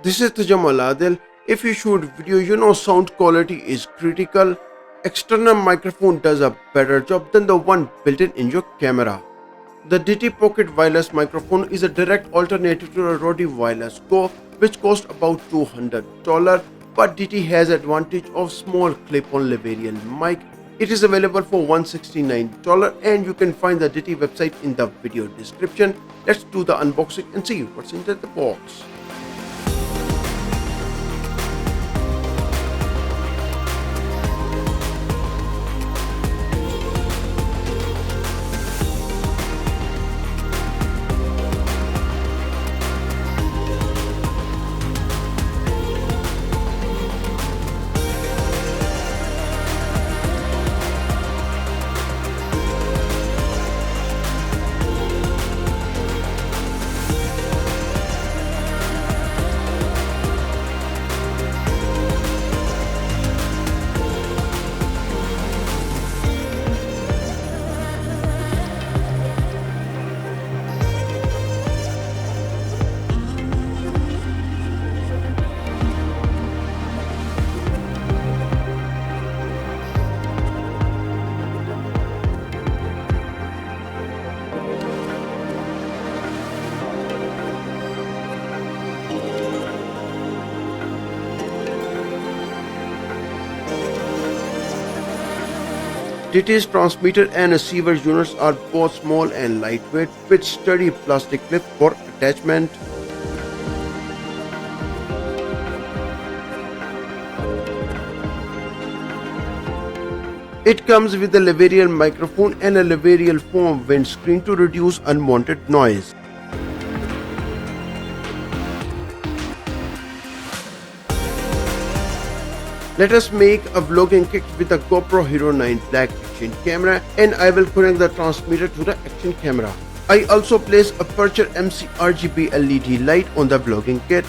This is the Lavalier. If you shoot video, you know sound quality is critical. External microphone does a better job than the one built in your camera. The Deity Pocket Wireless Microphone is a direct alternative to the Rode Wireless Go, which costs about $200, but Deity has advantage of small clip-on Lavalier mic. It is available for $169 and you can find the Deity website in the video description. Let's do the unboxing and see what's inside the box. Deity's transmitter and receiver units are both small and lightweight with sturdy plastic clip for attachment. It comes with a Lavalier microphone and a Lavalier foam windscreen to reduce unwanted noise. Let us make a vlogging kit with a GoPro Hero 9 Black action camera, and I will connect the transmitter to the action camera. I also place a Aputure Amaran RGB LED light on the vlogging kit.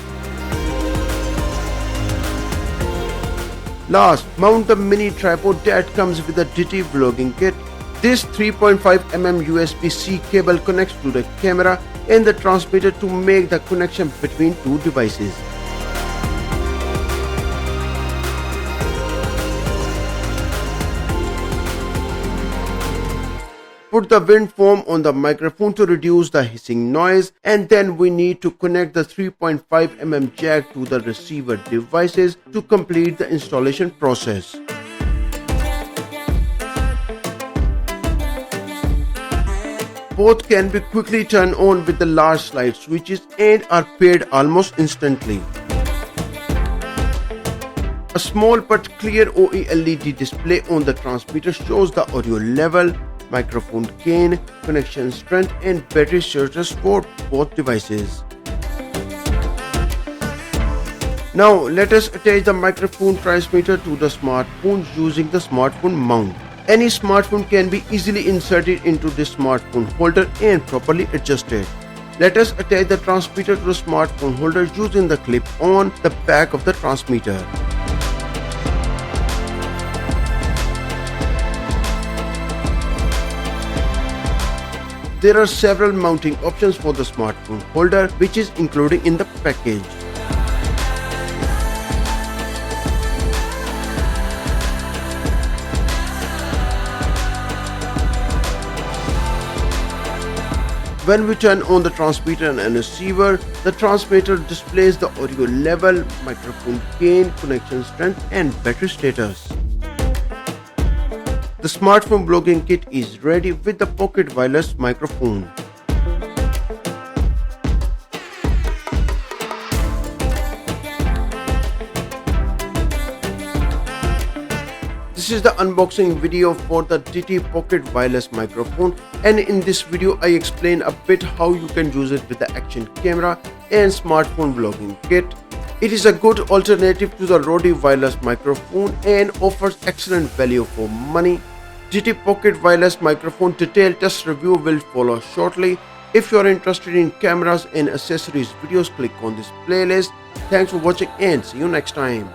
Last, mount the mini tripod that comes with the Deity vlogging kit. This 3.5mm USB-C cable connects to the camera and the transmitter to make the connection between two devices. Put the wind foam on the microphone to reduce the hissing noise, and then we need to connect the 3.5mm jack to the receiver devices to complete the installation process. Both can be quickly turned on with the large slide switches and are paired almost instantly. A small but clear OLED display on the transmitter shows the audio level, microphone gain, connection strength and battery status for both devices. Now let us attach the microphone transmitter to the smartphone using the smartphone mount. Any smartphone can be easily inserted into the smartphone holder and properly adjusted. Let us attach the transmitter to the smartphone holder using the clip on the back of the transmitter. There are several mounting options for the smartphone holder, which is included in the package. When we turn on the transmitter and receiver, the transmitter displays the audio level, microphone gain, connection strength and battery status. The smartphone vlogging kit is ready with the pocket wireless microphone. This is the unboxing video for the Deity Pocket Wireless Microphone, and in this video I explain a bit how you can use it with the action camera and smartphone vlogging kit. It is a good alternative to the Rode wireless microphone and offers excellent value for money. Deity Pocket Wireless Microphone detailed test review will follow shortly. If you are interested in cameras and accessories videos, click on this playlist. Thanks for watching and see you next time.